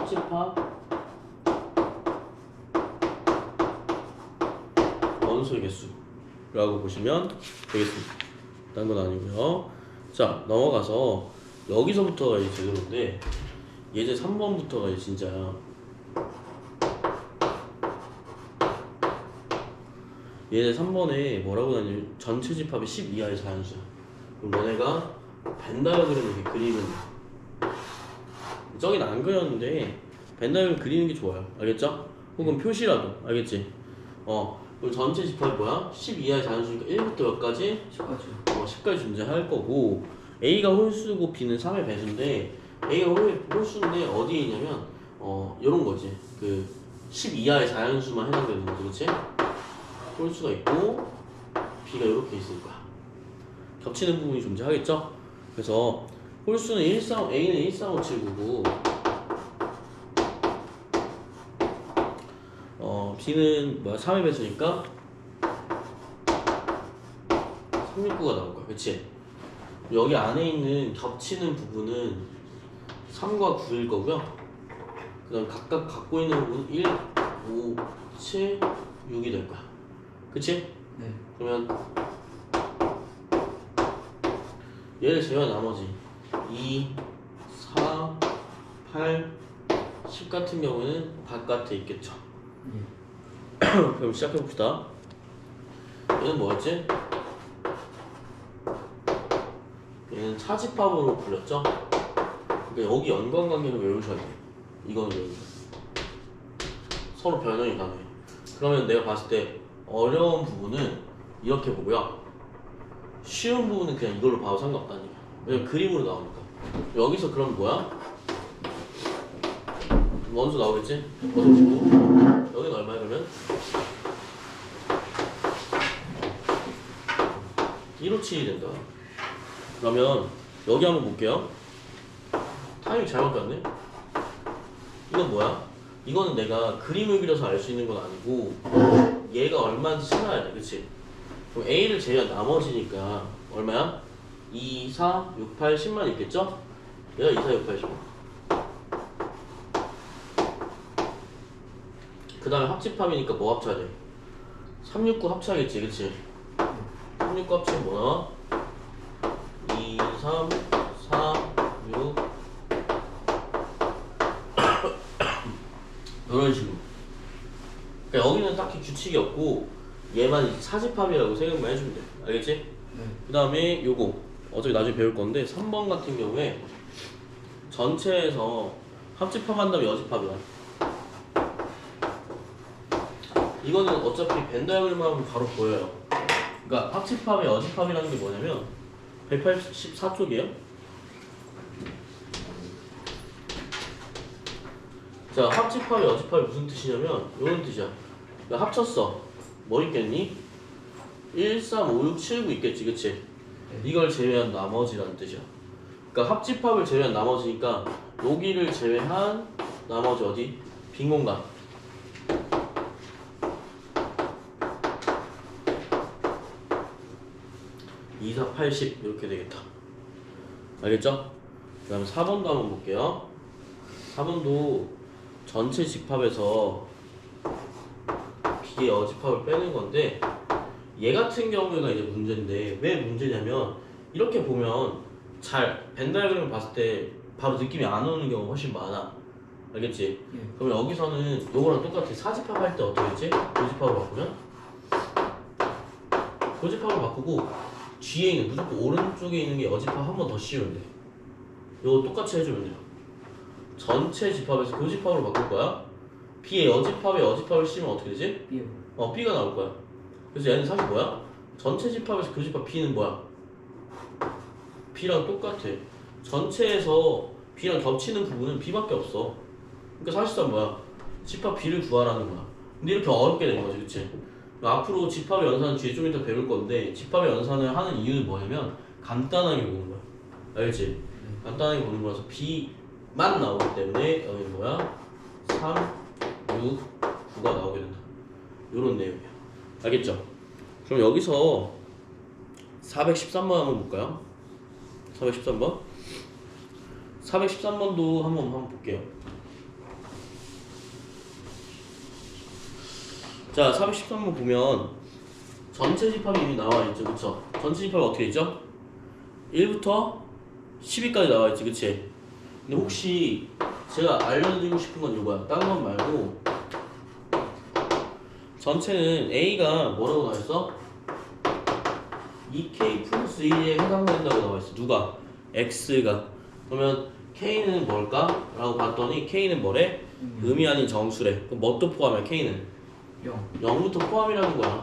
합집합 원소의 개수라고 보시면 되겠습니다. 다른 건 아니고요. 자, 넘어가서 여기서부터가 이제 제대로인데 예제 3번부터가 이제 진짜야. 예제 3번에 뭐라고 하냐면 전체 집합이 10 이하의 자연수야. 그럼 너네가 벤 다이어그램을 이렇게 그리면 돼. 저긴 안 그렸는데 벤 다이어그램 그리는 게 좋아요. 알겠죠? 혹은 표시라도. 알겠지? 그럼 전체 집합이 뭐야? 10 이하의 자연수니까 1부터 몇 가지? 10까지. 10까지 존재할 거고 A가 홀수고 B는 3의 배수인데 A가 홀수인데 어디에 있냐면 요런 거지. 그 10 이하의 자연수만 해당되는 거지. 그렇지? 홀수가 있고 B가 이렇게 있을 거야. 겹치는 부분이 존재하겠죠? 그래서 홀수는 A는 13579고 B는 뭐야? 3의 배수니까 369가 나올 거야. 그치? 여기 안에 있는 겹치는 부분은 3과 9일 거고요. 그 다음 각각 갖고 있는 부분은 1, 5, 7, 6이 될 거야. 그치? 네. 그러면 얘를 제외한 나머지 2, 4, 8, 10 같은 경우는 바깥에 있겠죠. 그럼 시작해봅시다. 얘는 뭐였지? 얘는 차집합으로 불렸죠? 그러니까 여기 연관관계를 외우셔야 돼. 이거는 외우셔야 돼. 서로 변형이 가능해. 그러면 내가 봤을 때 어려운 부분은 이렇게 보고요. 쉬운 부분은 그냥 이걸로 봐도 상관없다는 얘기야. 왜냐면 그림으로 나오니까. 여기서 그럼 뭐야? 원수 나오겠지? 거듭주고 여기는 얼마야 그러면? 157이 된다. 그러면 여기 한번 볼게요. 타이밍 잘 바뀌었네? 이건 뭐야? 이거는 내가 그림을 그려서 알 수 있는 건 아니고 얘가 얼마인지 찾아야 돼. 그치? 그럼 A를 제외한 나머지니까 얼마야? 2, 4, 6, 8, 10만 있겠죠? 얘가 2, 4, 6, 8, 10만. 그 다음에 합집합이니까 뭐 합쳐야 돼? 369 합쳐야겠지, 그치? 369 합치면 뭐 나와? 2, 3, 4, 6 이런 식으로. 그러니까 여기는 딱히 규칙이 없고 얘만 사집합이라고 생각만 해주면 돼. 알겠지? 네. 그 다음에 요거 어차피 나중에 배울 건데 3번 같은 경우에 전체에서 합집합한다면 여집합이야. 이거는 어차피 벤 다이어그램 하면 바로 보여요. 그러니까 합집합의 여집합이라는 게 뭐냐면 184쪽이에요. 자, 합집합의 여집합이 무슨 뜻이냐면 이런 뜻이야. 그러니까 합쳤어. 뭐 있겠니? 1, 3, 5, 6, 7, 9 있겠지, 그치? 네. 이걸 제외한 나머지라는 뜻이야. 그러니까 합집합을 제외한 나머지니까 여기를 제외한 나머지 어디? 빈 공간. 2, 4, 8, 10 이렇게 되겠다. 알겠죠? 그 다음에 4번도 한번 볼게요. 4번도 전체 집합에서 B의 여집합을 빼는 건데 얘 같은 경우가 이제 문제인데 왜 문제냐면 이렇게 보면 잘 벤 다이어그램을 봤을 때 바로 느낌이 안 오는 경우가 훨씬 많아. 알겠지? 예. 그럼 여기서는 요거랑 똑같아. 사집합 할 때 어떻게 했지? 교집합으로 바꾸면? 교집합을 바꾸고 뒤에 있는 무조건 오른쪽에 있는 게 여집합 한 번 더 씌우면 돼. 요거 똑같이 해주면 돼요. 전체 집합에서 교집합으로 바꿀 거야. B의 여집합을 씌우면 어떻게 되지? B요. B가 나올 거야. 그래서 얘는 사실 뭐야? 전체 집합에서 교집합 B는 뭐야? B랑 똑같아. 전체에서 B랑 겹치는 부분은 B밖에 없어. 그러니까 사실상 뭐야? 집합 B를 구하라는 거야. 근데 이렇게 어렵게 된 거지, 그치? 앞으로 집합의 연산은 뒤에 좀 이따 배울 건데 집합의 연산을 하는 이유는 뭐냐면 간단하게 보는 거야. 알겠지? 간단하게 보는 거라서 B만 나오기 때문에 여기 뭐야? 3, 6, 9가 나오게 된다. 요런 내용이야. 알겠죠? 그럼 여기서 413번 한번 볼까요? 413번? 413번도 한번 볼게요. 자, 413번 보면 전체 집합이 이미 나와 있죠, 그쵸? 전체 집합이 어떻게 있죠? 1부터 10위까지 나와 있지, 그치? 근데 혹시 제가 알려드리고 싶은 건 이거야. 다른 건 말고 전체는 A가 뭐라고 나와 있어? 2K 플러스 1에 해당된다고 나와 있어. 누가? X가. 그러면 K는 뭘까? 라고 봤더니 K는 뭐래? 음이 아닌 정수래. 그럼 뭣도 포함해? K는 0. 0부터 포함이라는 거야.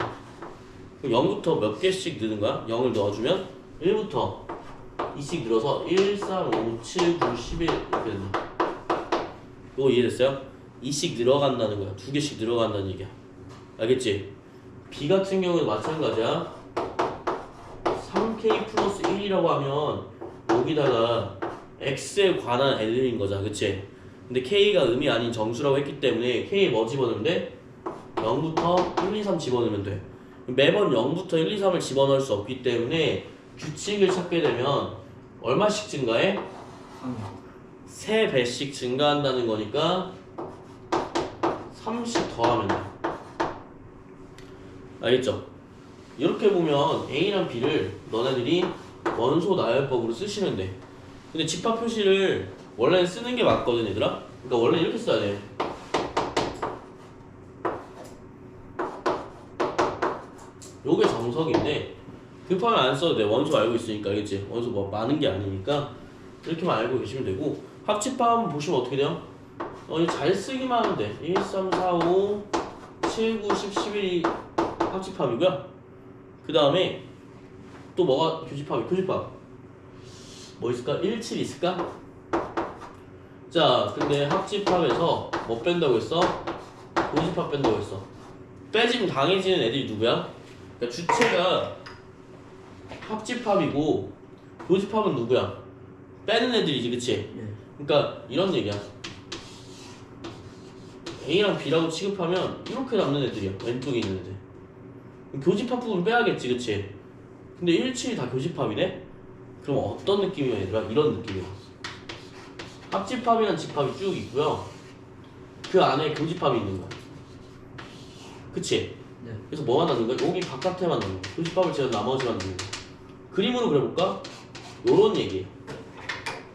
그럼 0부터 몇 개씩 넣는 거야? 0을 넣어주면 1부터 2씩 늘어서 1, 3, 5, 7, 9, 11 이렇게 된다. 이거 이해됐어요? 2씩 늘어간다는 거야. 2개씩 늘어간다는 얘기야. 알겠지? B 같은 경우는 마찬가지야. 3K 플러스 1이라고 하면 여기다가 X에 관한 애들인 거잖아, 그치? 근데 K가 음이 아닌 정수라고 했기 때문에 K에 뭐 집어넣으면 돼? 0부터 1, 2, 3 집어넣으면 돼. 매번 0부터 1, 2, 3을 집어넣을 수 없기 때문에 규칙을 찾게 되면 얼마씩 증가해? 3배씩 증가한다는 거니까 30 더하면 돼. 알겠죠? 이렇게 보면 A랑 B를 너네들이 원소 나열법으로 쓰시면 돼. 근데 집합 표시를 원래는 쓰는 게 맞거든, 얘들아. 그러니까 원래 이렇게 써야 돼. 요게 정석인데 급하면 안 써도 돼. 원소 알고 있으니까, 알겠지? 원소 뭐 많은 게 아니니까 이렇게만 알고 계시면 되고, 합집합 한번 보시면 어떻게 돼요? 이거 잘 쓰기만 하면 돼. 1, 3, 4, 5, 7, 9, 10, 11이 합집합이고요. 그 다음에 또 뭐가 교집합이? 교집합 뭐 있을까? 1, 7 있을까? 자, 근데 합집합에서 뭐 뺀다고 했어? 교집합 뺀다고 했어. 빼지면 당해지는 애들이 누구야? 그러니까 주체가 합집합이고 교집합은 누구야? 빼는 애들이지, 그치? 그러니까 이런 얘기야. A랑 B라고 취급하면 이렇게 남는 애들이야, 왼쪽에 있는 애들. 교집합 부분 빼야겠지, 그치? 근데 1, 7이 다 교집합이네? 그럼 어떤 느낌이야, 얘들아? 이런 느낌이야. 합집합이란 집합이 쭉 있고요. 그 안에 교집합이 있는 거야. 그치? 네. 그래서 뭐가 남는 거야? 여기 바깥에만 남는 거야. 교집합을 제가 나머지만 남는 거야. 그림으로 그려볼까? 요런 얘기.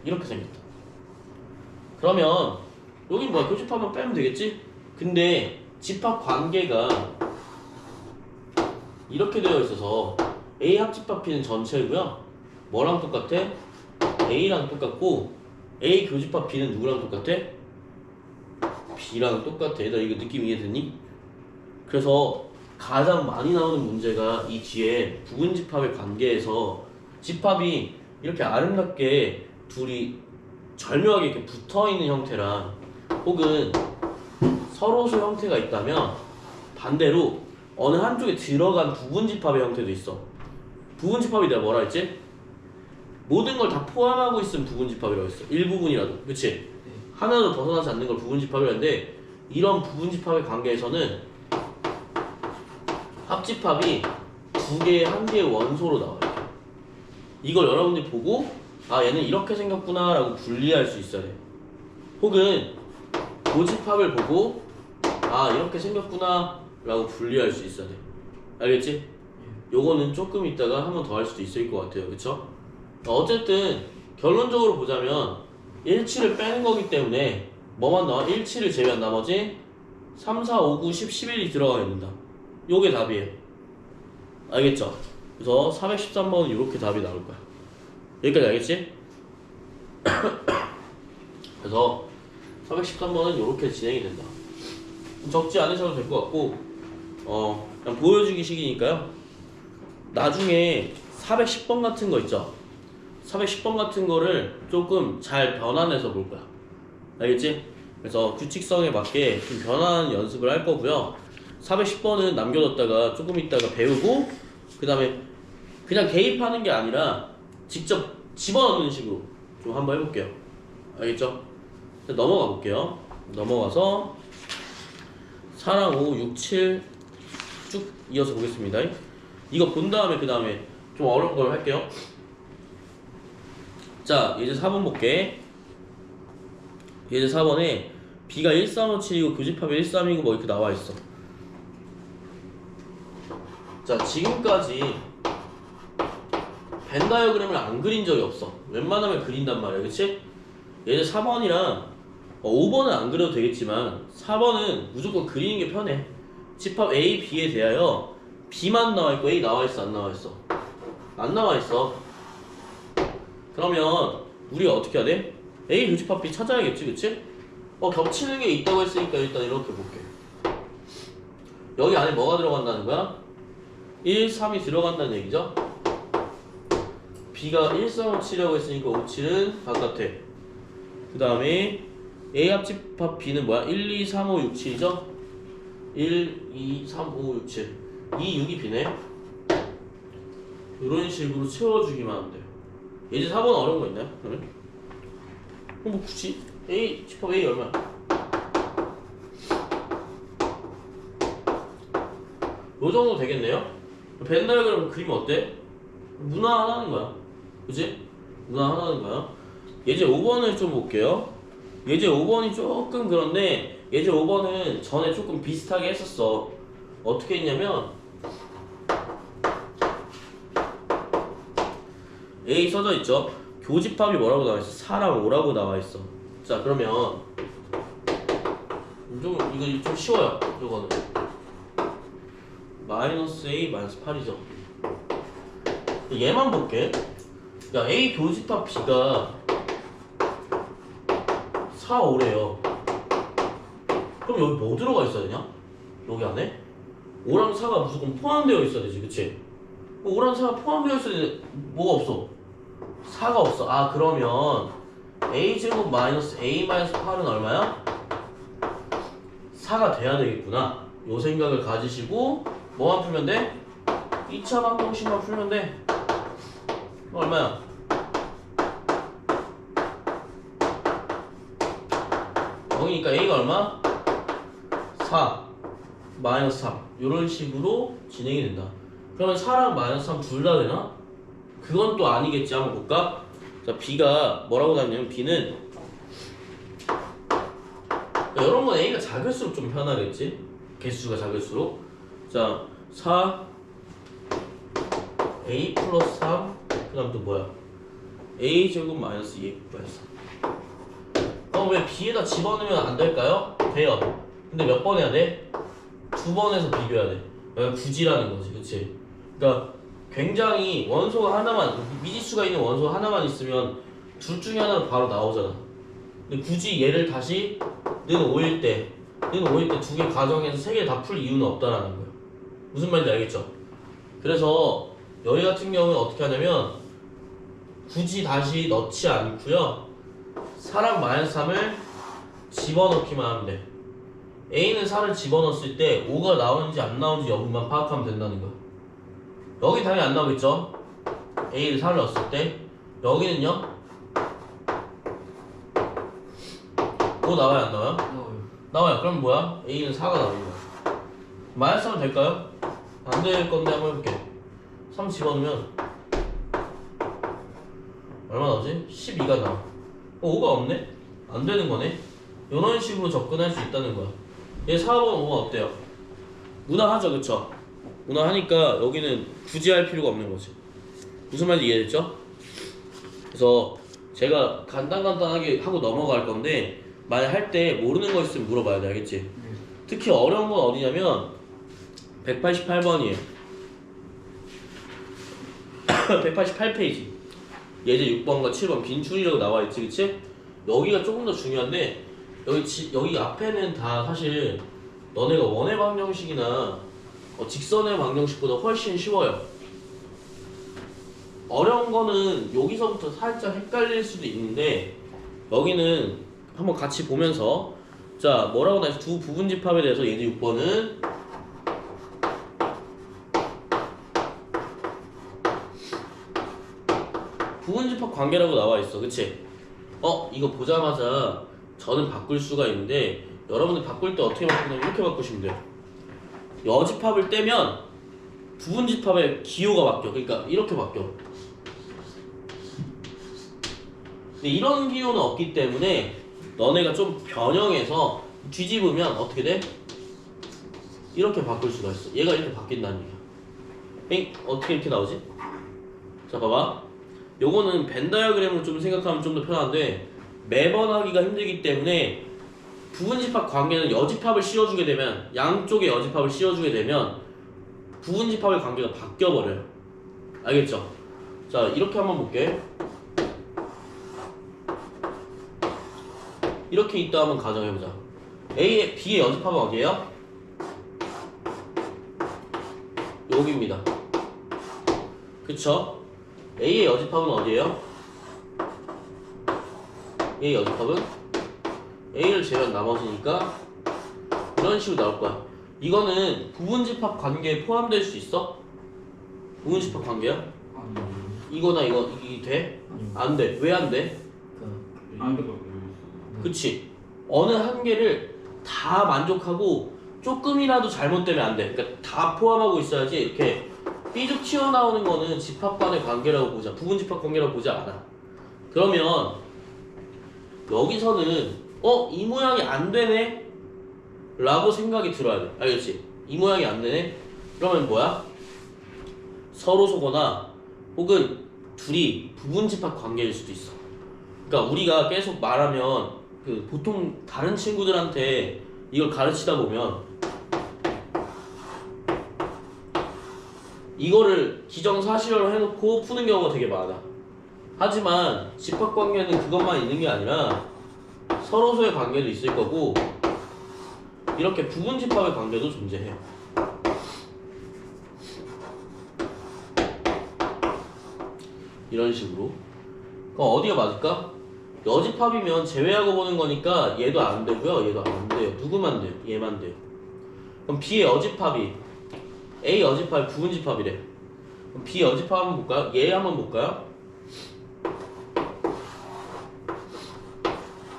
이렇게 생겼다. 그러면 여긴 뭐야? 교집합만 빼면 되겠지? 근데 집합 관계가 이렇게 되어 있어서 A 합집합 B는 전체고요. 뭐랑 똑같아? A랑 똑같고 A 교집합 B는 누구랑 똑같아? B랑 똑같아. 얘들아, 이거 느낌 이해되니? 그래서 가장 많이 나오는 문제가 이 뒤에 부분집합의 관계에서 집합이 이렇게 아름답게 둘이 절묘하게 이렇게 붙어있는 형태랑 혹은 서로소 형태가 있다면 반대로 어느 한쪽에 들어간 부분집합의 형태도 있어. 부분집합이 내가 뭐라 했지? 모든 걸 다 포함하고 있으면 부분집합이라고 했어. 일부분이라도. 그치? 하나도 벗어나지 않는 걸 부분집합이라고 했는데 이런 부분집합의 관계에서는 합집합이 두 개의 한 개의 원소로 나와요. 이걸 여러분들이 보고 아, 얘는 이렇게 생겼구나 라고 분리할 수 있어야 돼. 혹은 교집합을 보고 아, 이렇게 생겼구나 라고 분리할 수 있어야 돼. 알겠지? 요거는 조금 있다가 한 번 더 할 수도 있을 것 같아요. 그쵸? 어쨌든 결론적으로 보자면 1, 7을 빼는 거기 때문에 뭐만 나와? 1, 7을 제외한 나머지 3, 4, 5, 9, 10, 11이 들어가 있는다. 요게 답이에요. 알겠죠? 그래서 413번은 이렇게 답이 나올 거야. 여기까지 알겠지? 그래서 413번은 이렇게 진행이 된다. 적지 않으셔도 될 것 같고 그냥 보여주기 식이니까요. 나중에 410번 같은 거 있죠? 410번 같은 거를 조금 잘 변환해서 볼 거야. 알겠지? 그래서 규칙성에 맞게 좀 변환 연습을 할 거고요. 410번은 남겨뒀다가 조금 있다가 배우고 그 다음에 그냥 대입하는 게 아니라 직접 집어넣는 식으로 좀 한번 해볼게요. 알겠죠? 넘어가 볼게요. 넘어가서 4랑 5, 6, 7 쭉 이어서 보겠습니다. 이거 본 다음에 그 다음에 좀 어려운 걸 할게요. 자, 이제 4번 볼게. 이제 4번에 B가 1, 3, 5, 7이고 교집합이 1, 3이고 뭐 이렇게 나와 있어. 자, 지금까지 벤 다이어그램을 안 그린 적이 없어. 웬만하면 그린단 말이야, 그치? 예를 4번이랑 5번은 안 그려도 되겠지만 4번은 무조건 그리는 게 편해. 집합 A, B에 대하여 B만 나와있고 A 나와있어, 안 나와있어? 안 나와있어. 그러면 우리가 어떻게 해야 돼? A 교집합 B 찾아야겠지, 그치? 겹치는 게 있다고 했으니까 일단 이렇게 볼게. 여기 안에 뭐가 들어간다는 거야? 1, 3이 들어간다는 얘기죠? B가 1, 3, 5, 7이라고 했으니까 5, 7은 바깥에. 그 다음에 A 합집합 B는 뭐야? 1, 2, 3, 5, 6, 7이죠? 1, 2, 3, 5, 6, 7 2, 6이 B네. 이런 식으로 채워주기만 하면 돼요. 예제 4번 어려운 거 있나요? 그러면? 그럼 뭐 굳이 A, 집합 A 얼마야? 요 정도 되겠네요? 벤 다이어그램 그리면 어때? 무난하다는 거야. 그치? 무난하다는 거야. 예제 5번을 좀 볼게요. 예제 5번이 조금 그런데 예제 5번은 전에 조금 비슷하게 했었어. 어떻게 했냐면 A 써져 있죠? 교집합이 뭐라고 나와 있어? 4랑 5라고 나와 있어. 자, 그러면 이거 좀 쉬워요. 이거는 마이너스 A 마이너스 8이죠. 얘만 볼게. 야, A 교집합 B가 4, 5래요. 그럼 여기 뭐 들어가 있어야 되냐? 여기 안에? 5랑 4가 무조건 포함되어 있어야 되지, 그치? 5랑 4가 포함되어 있어야 되는데 뭐가 없어? 4가 없어. 아, 그러면 A제곱 마이너스 A 마이너스 8은 얼마야? 4가 돼야 되겠구나. 요 생각을 가지시고 뭐만 풀면 돼? 2차 방정식만 풀면 돼. 얼마야? 여기니까 A가 얼마? 4 마이너스 3 이런 식으로 진행이 된다. 그러면 4랑 마이너스 3 둘 다 되나? 그건 또 아니겠지. 한번 볼까? 자, B가 뭐라고 나왔냐면 B는 이런 건 A가 작을수록 좀 편하겠지? 개수가 작을수록. 자, 4 A 플러스 3 그 다음 또 뭐야? A 제곱 마이너스 2A 마이너스 3. 왜 B에다 집어넣으면 안 될까요? 돼요. 근데 몇 번 해야 돼? 2번에서 비교해야 돼. 굳이라는 거지, 그치? 그러니까 굉장히 원소가 하나만, 미지수가 있는 원소 하나만 있으면 둘 중에 하나는 바로 나오잖아. 근데 굳이 얘를 다시 는 5일 때 두 개 가정해서 세 개 다 풀 이유는 없다라는 거예요. 무슨 말인지 알겠죠? 그래서 여기 같은 경우는 어떻게 하냐면 굳이 다시 넣지 않고요. 4랑 마이너스 3을 집어넣기만 하면 돼. A는 4를 집어넣었을 때 5가 나오는지 안 나오는지 여부만 파악하면 된다는 거야. 여기 당연히 안 나오겠죠? A를 4를 넣었을 때. 여기는요? 5 나와요, 안 나와요? 나와요. 그럼 뭐야? A는 4가 나오는 거야. 마이너스 하면 될까요? 안 될 건데 한번 해볼게. 3 집어넣으면 얼마 나오지? 12가 나와. 5가 없네? 안 되는 거네? 이런 식으로 접근할 수 있다는 거야. 얘 4번 5가 어때요? 무난하죠, 그쵸? 무난하니까 여기는 굳이 할 필요가 없는 거지. 무슨 말인지 이해됐죠? 그래서 제가 간단하게 하고 넘어갈 건데 만약 할 때 모르는 거 있으면 물어봐야 돼, 알겠지? 특히 어려운 건 어디냐면 188번이에요 188페이지 예제 6번과 7번 빈출이라고 나와있지, 그치? 여기가 조금 더 중요한데 여기 앞에는 다 사실 너네가 원의 방정식이나 직선의 방정식보다 훨씬 쉬워요. 어려운 거는 여기서부터 살짝 헷갈릴 수도 있는데 여기는 한번 같이 보면서 자, 뭐라고 나왔어? 두 부분집합에 대해서 예제 6번은 부분집합 관계라고 나와있어, 그치? 이거 보자마자 저는 바꿀 수가 있는데 여러분들 바꿀 때 어떻게 바꾸냐면 이렇게 바꾸시면 돼요. 여집합을 떼면 부분집합의 기호가 바뀌어. 그러니까 이렇게 바뀌어. 근데 이런 기호는 없기 때문에 너네가 좀 변형해서 뒤집으면 어떻게 돼? 이렇게 바꿀 수가 있어. 얘가 이렇게 바뀐다는 얘기야. 어떻게 이렇게 나오지? 자 봐봐. 요거는 벤 다이어그램으로 좀 생각하면 좀 더 편한데 매번 하기가 힘들기 때문에 부분집합 관계는 여집합을 씌워주게 되면 양쪽에 여집합을 씌워주게 되면 부분집합의 관계가 바뀌어버려요. 알겠죠? 자 이렇게 한번 볼게. 이렇게 있다 한번 가정해보자. A의 B의 여집합은 어디예요? 여기입니다. 그쵸? A의 여집합은 어디예요? A의 여집합은 A를 제외한 나머지니까 이런 식으로 나올 거야. 이거는 부분집합 관계에 포함될 수 있어? 부분집합 관계야? 이거나 이게 돼? 안 돼. 왜 안 돼? 그치? 어느 한 개를 다 만족하고 조금이라도 잘못되면 안 돼. 그러니까 다 포함하고 있어야지. 이렇게 삐죽 튀어나오는 거는 집합 간의 관계라고 보자. 부분집합 관계라고 보지 않아. 그러면 여기서는 이 모양이 안 되네? 라고 생각이 들어야 돼. 알겠지? 이 모양이 안 되네? 그러면 뭐야? 서로 소거나 혹은 둘이 부분집합 관계일 수도 있어. 그러니까 우리가 계속 말하면 보통 다른 친구들한테 이걸 가르치다 보면 이거를 기정사실화로 해놓고 푸는 경우가 되게 많아. 하지만 집합관계는 그것만 있는 게 아니라 서로서의 관계도 있을 거고 이렇게 부분집합의 관계도 존재해. 이런 식으로. 그럼 어디가 맞을까? 여집합이면 제외하고 보는 거니까 얘도 안 되고요. 얘도 안 돼요. 누구만 돼요? 얘만 돼요. 그럼 B의 여집합이 A 여집합이 부분집합이래. 그럼 B 여집합 한번 볼까요? 얘 한번 볼까요?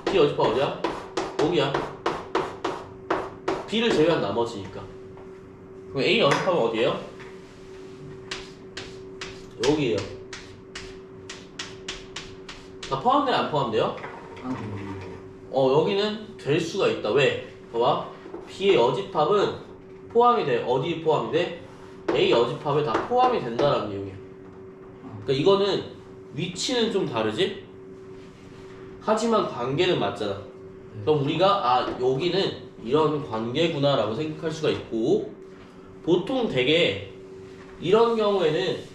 B 여집합 어디야? 여기야. B를 제외한 나머지니까. 그럼 A 여집합은 어디예요? 여기에요. 다 포함돼요? 안 포함돼요? 여기는 될 수가 있다. 왜? 봐봐. B의 여집합은 포함이 돼. 어디에 포함이 돼? A 여집합에 다 포함이 된다라는 내용이야. 그러니까 이거는 위치는 좀 다르지? 하지만 관계는 맞잖아. 그럼 우리가 여기는 이런 관계구나 라고 생각할 수가 있고 보통 되게 이런 경우에는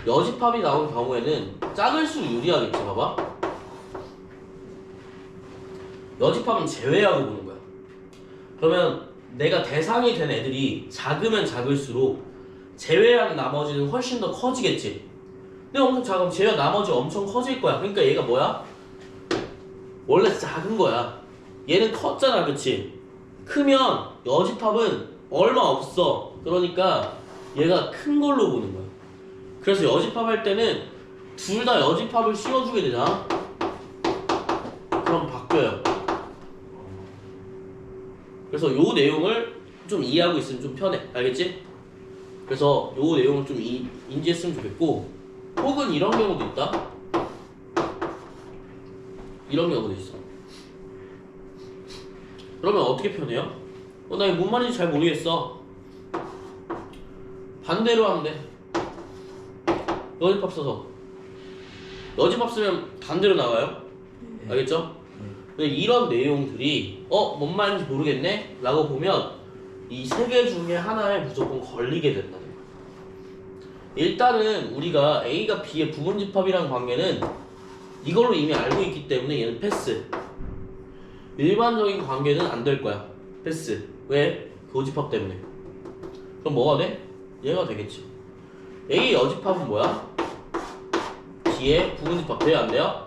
여집합이 나온 경우에는 작을수록 유리하겠지. 봐봐. 여집합은 제외하고 보는 거야. 그러면 내가 대상이 된 애들이 작으면 작을수록 제외한 나머지는 훨씬 더 커지겠지. 근데 엄청 작으면 제외한 나머지 엄청 커질 거야. 그러니까 얘가 뭐야? 원래 작은 거야. 얘는 컸잖아, 그치? 크면 여집합은 얼마 없어. 그러니까 얘가 큰 걸로 보는 거야. 그래서 여집합 할 때는 둘 다 여집합을 씌워주게 되잖아. 그럼 바뀌어요. 그래서 요 내용을 좀 이해하고 있으면 좀 편해. 알겠지? 그래서 요 내용을 좀 인지했으면 좋겠고 혹은 이런 경우도 있다. 이런 경우도 있어. 그러면 어떻게 표현해요? 나 이거 뭔 말인지 잘 모르겠어. 반대로 하면 돼. 여집합 써서. 여집합 쓰면 반대로 나와요. 알겠죠? 근데 이런 내용들이 뭔 말인지 모르겠네? 라고 보면 이 세 개 중에 하나에 무조건 걸리게 된다는 거야. 일단은 우리가 A가 B의 부분집합이라는 관계는 이걸로 이미 알고 있기 때문에 얘는 패스. 일반적인 관계는 안 될 거야. 패스. 왜? 교집합 때문에. 그럼 뭐가 돼? 얘가 되겠지. A의 여집합은 뭐야? B의 부분집합 돼요? 안 돼요?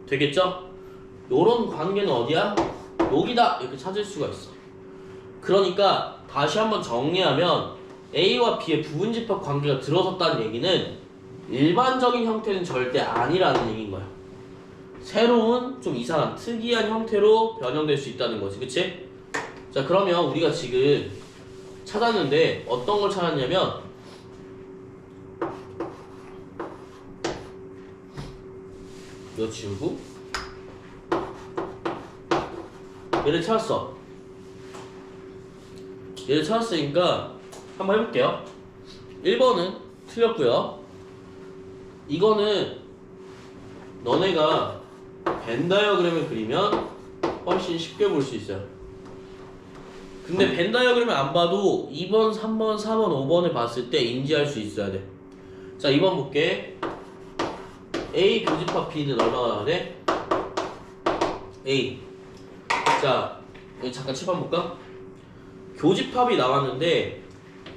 되겠죠? 요런 관계는 어디야? 여기다 이렇게 찾을 수가 있어. 그러니까 다시 한번 정리하면 A와 B의 부분집합 관계가 들어섰다는 얘기는 일반적인 형태는 절대 아니라는 얘기인 거야. 새로운 좀 이상한 특이한 형태로 변형될 수 있다는 거지. 그치? 자 그러면 우리가 지금 찾았는데 어떤 걸 찾았냐면 이거 지우고 얘를 찾았어. 얘를 찾았으니까 한번 해볼게요. 1번은 틀렸고요. 이거는 너네가 벤 다이어그램을 그리면 훨씬 쉽게 볼 수 있어요. 근데 벤 다이어그램을 안 봐도 2번, 3번, 4번, 5번을 봤을 때 인지할 수 있어야 돼. 자, 2번 볼게. A 교집합 B는 얼마가 나오네? A. 자, 여기 잠깐 칠판 볼까? 교집합이 나왔는데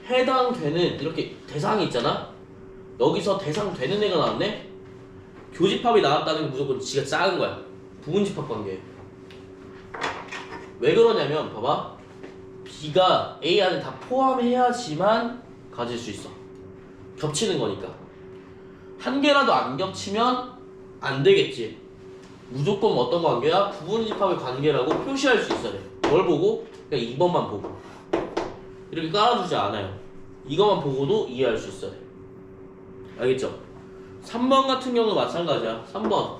해당되는 이렇게 대상이 있잖아? 여기서 대상 되는 애가 나왔네? 교집합이 나왔다는 게 무조건 지가 작은 거야. 부분집합 관계. 왜 그러냐면 봐봐. B가 A 안에 다 포함해야지만 가질 수 있어. 겹치는 거니까. 한 개라도 안 겹치면 안 되겠지. 무조건 어떤 관계야? 부분집합의 관계라고 표시할 수 있어야 돼. 뭘 보고? 그냥 2번만 보고. 이렇게 깔아주지 않아요. 이것만 보고도 이해할 수 있어야 돼. 알겠죠? 3번 같은 경우도 마찬가지야. 3번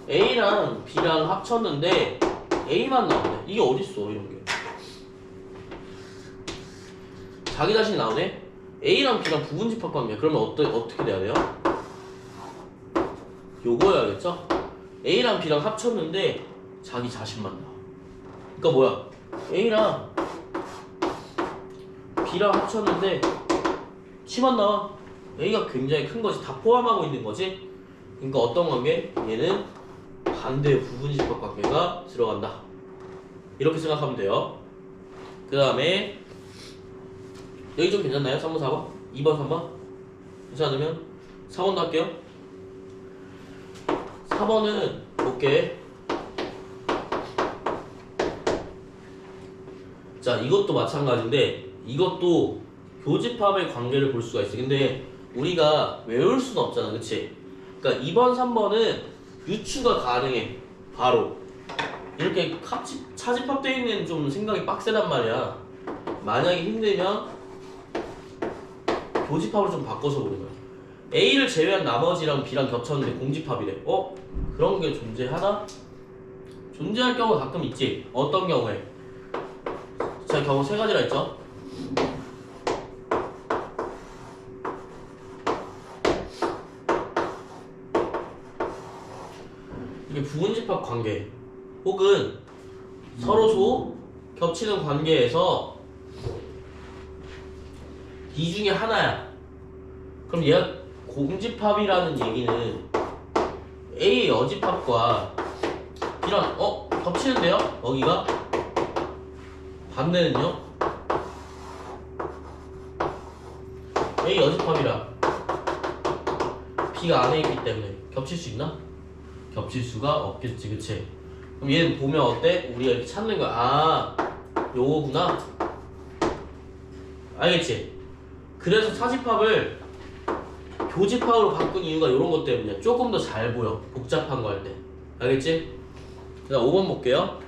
A랑 B랑 합쳤는데 A만 나오네. 이게 어딨어 이런 게. 자기 자신이 나오네? A랑 B랑 부분집합 관계. 그러면 어떻게 돼야 돼요? 요거여야겠죠? A랑 B랑 합쳤는데 자기 자신만 나와. 그러니까 뭐야? A랑 B랑 합쳤는데 C만 나와. A가 굉장히 큰 거지. 다 포함하고 있는 거지. 그러니까 어떤 관계? 얘는 반대의 부분집합 관계가 들어간다. 이렇게 생각하면 돼요. 그 다음에 여기 좀 괜찮나요? 3번, 4번? 2번, 3번? 괜찮으면 4번도 할게요. 4번은 볼게. 자, 이것도 마찬가지인데 이것도 교집합의 관계를 볼 수가 있어. 근데 우리가 외울 수는 없잖아, 그치? 그러니까 2번, 3번은 유추가 가능해. 바로 이렇게 차집합되어 있는 좀 생각이 빡세단 말이야. 만약에 힘들면 교집합을 좀 바꿔서 보는 거야. A를 제외한 나머지랑 B랑 겹쳤는데 공집합이래. 그런 게 존재하나? 존재할 경우가 가끔 있지. 어떤 경우에? 자, 경우 세 가지라 했죠. 이게 부분집합 관계 혹은 서로소 겹치는 관계에서 이 중에 하나야. 그럼 얘가 공집합이라는 얘기는 A의 여집합과 B랑 겹치는데요? 여기가 반대는요? A 여집합이라 B가 안에 있기 때문에 겹칠 수 있나? 겹칠 수가 없겠지, 그치? 그럼 얘는 보면 어때? 우리가 이렇게 찾는 거야. 아, 요거구나. 알겠지? 그래서 차집합을 교집합으로 바꾼 이유가 이런 것 때문이야. 조금 더 잘 보여. 복잡한 거 할 때. 알겠지? 자, 5번 볼게요.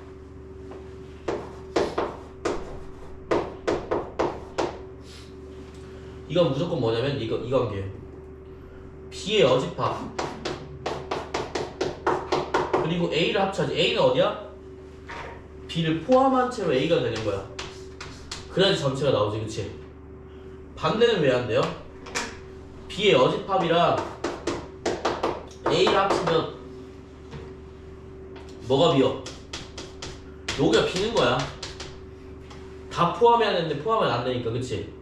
이건 무조건 뭐냐면 이 관계예요. B의 여집합 그리고 A를 합쳐야지. A는 어디야? B를 포함한 채로 A가 되는 거야. 그래야지 전체가 나오지, 그치? 반대는 왜 안 돼요? B의 여집합이랑 A를 합치면 뭐가 비어? 여기가 비는 거야. 다 포함해야 되는데 포함은 안 되니까, 그치?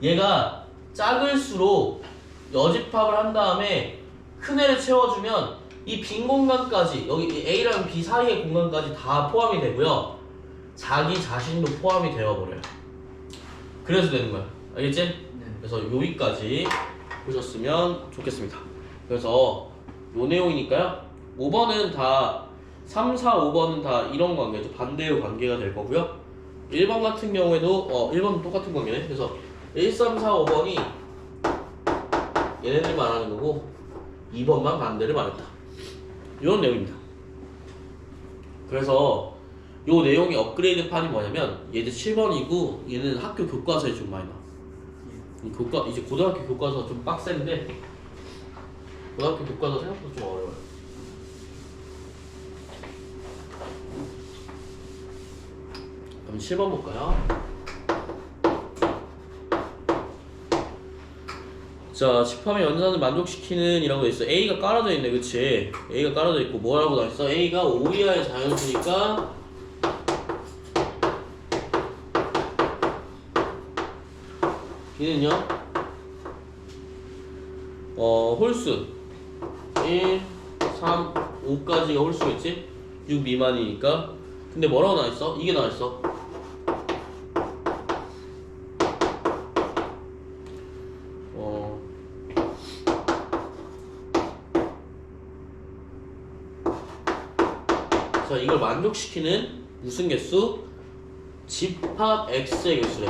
얘가 작을수록 여집합을 한 다음에 큰 애를 채워주면 이 빈 공간까지, 여기 A랑 B 사이의 공간까지 다 포함이 되고요. 자기 자신도 포함이 되어버려요. 그래서 되는 거야. 알겠지? 네. 그래서 여기까지 보셨으면 좋겠습니다. 그래서 요 내용이니까요. 5번은 다 3, 4, 5번은 다 이런 관계죠. 반대의 관계가 될 거고요. 1번 같은 경우에도 1번은 똑같은 관계네. 그래서 1, 3, 4, 5번이 얘네들 말하는 거고 2번만 반대를 말했다. 이런 내용입니다. 그래서 요 내용의 업그레이드 판이 뭐냐면 얘들 7번이고 얘는 학교 교과서에 좀 많이 나와. 이제 고등학교 교과서 좀 빡센데 고등학교 교과서 생각보다 좀 어려워요. 그럼 7번 볼까요? 자, 집합의 연산을 만족시키는 이라고 돼 있어. A가 깔아져 있네, 그치? A가 깔아져 있고 뭐라고 나와 있어? A가 5 이하의 자연수니까 B는요? 홀수 1, 3, 5까지가 홀수겠지? 6 미만이니까. 근데 뭐라고 나와 있어? 이게 나와 있어. 자, 이걸 만족시키는 무슨 개수? 집합 X의 개수래.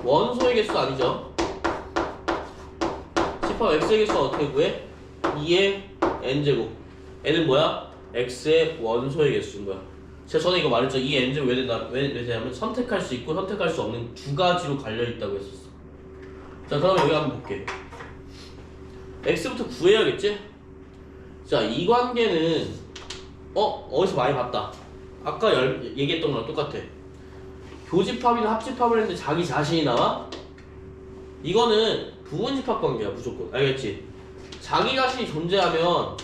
원소의 개수 아니죠? 집합 X의 개수는 어떻게 구해? 2의 n제곱. n은 뭐야? X의 원소의 개수인 거야. 제가 전에 이거 말했죠. 이 n제곱 왜 되냐면 선택할 수 있고 선택할 수 없는 두 가지로 갈려있다고 했었어. 자, 그러면 여기 한번 볼게. X부터 구해야겠지? 자, 이 관계는 어디서 많이 봤다. 아까 얘기했던 거랑 똑같아. 교집합이나 합집합을 했는데 자기 자신이 나와? 이거는 부분집합 관계야, 무조건. 알겠지? 자기 자신이 존재하면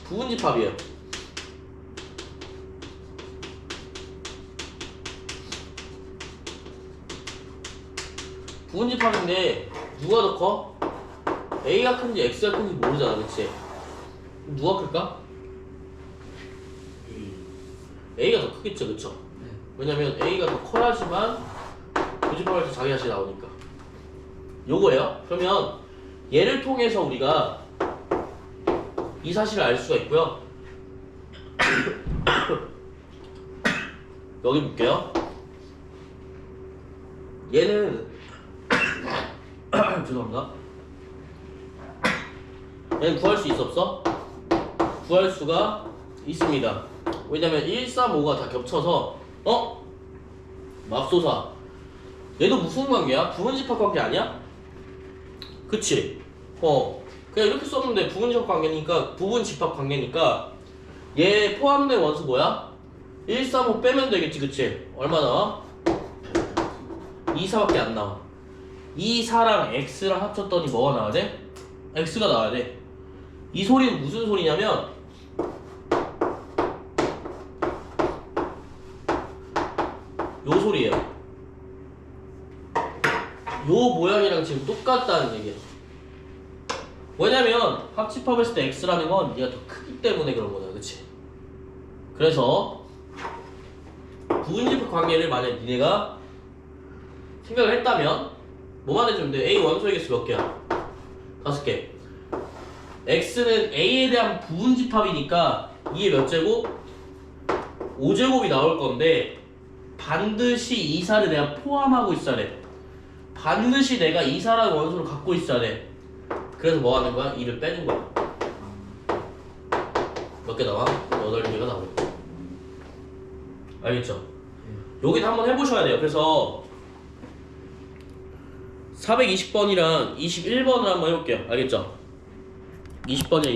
부분집합이야. 부분집합인데 누가 더 커? A가 큰지 X가 큰지 모르잖아, 그치? 누가 클까? A가 더 크겠죠, 그쵸? 왜냐면 A가 더 커야지만 교집합할 때 자기 자신이 나오니까. 요거예요. 그러면 얘를 통해서 우리가 이 사실을 알 수가 있고요. 여기 볼게요. 얘는 죄송합니다. 얘는 구할 수 있어 없어? 구할 수가 있습니다. 왜냐면 1, 3, 5가 다 겹쳐서 맙소사. 얘도 무슨 관계야? 부분집합 관계 아니야? 그치? 그냥 이렇게 썼는데 부분집합 관계니까 부분집합 관계니까 얘 포함된 원수 뭐야? 1, 3, 5 빼면 되겠지, 그치? 얼마 나와? 2, 4밖에 안 나와. 2, 4랑 X랑 합쳤더니 뭐가 나와야 돼? X가 나와야 돼. 이 소리는 무슨 소리냐면 요 소리예요. 요 모양이랑 지금 똑같다는 얘기예요. 왜냐면 합집합했을 때 X라는 건 얘가 더 크기 때문에 그런 거다, 그치? 그래서 부분집합 관계를 만약 니네가 생각을 했다면 뭐만 해주면 돼? A 원소의 개수 몇 개야? 5개. X는 A에 대한 부분집합이니까 이게 몇 제곱? 5제곱이 나올 건데 반드시 이사를 내가 포함하고 있어야 돼. 반드시 내가 이사라는 원소를 갖고 있어야 돼. 그래서 뭐 하는 거야? 2를 빼는 거야. 몇 개 나와? 8개가 나오고. 알겠죠? 여기도 한번 해보셔야 돼요. 그래서 420번이랑 21번을 한번 해볼게요. 알겠죠? 20번이랑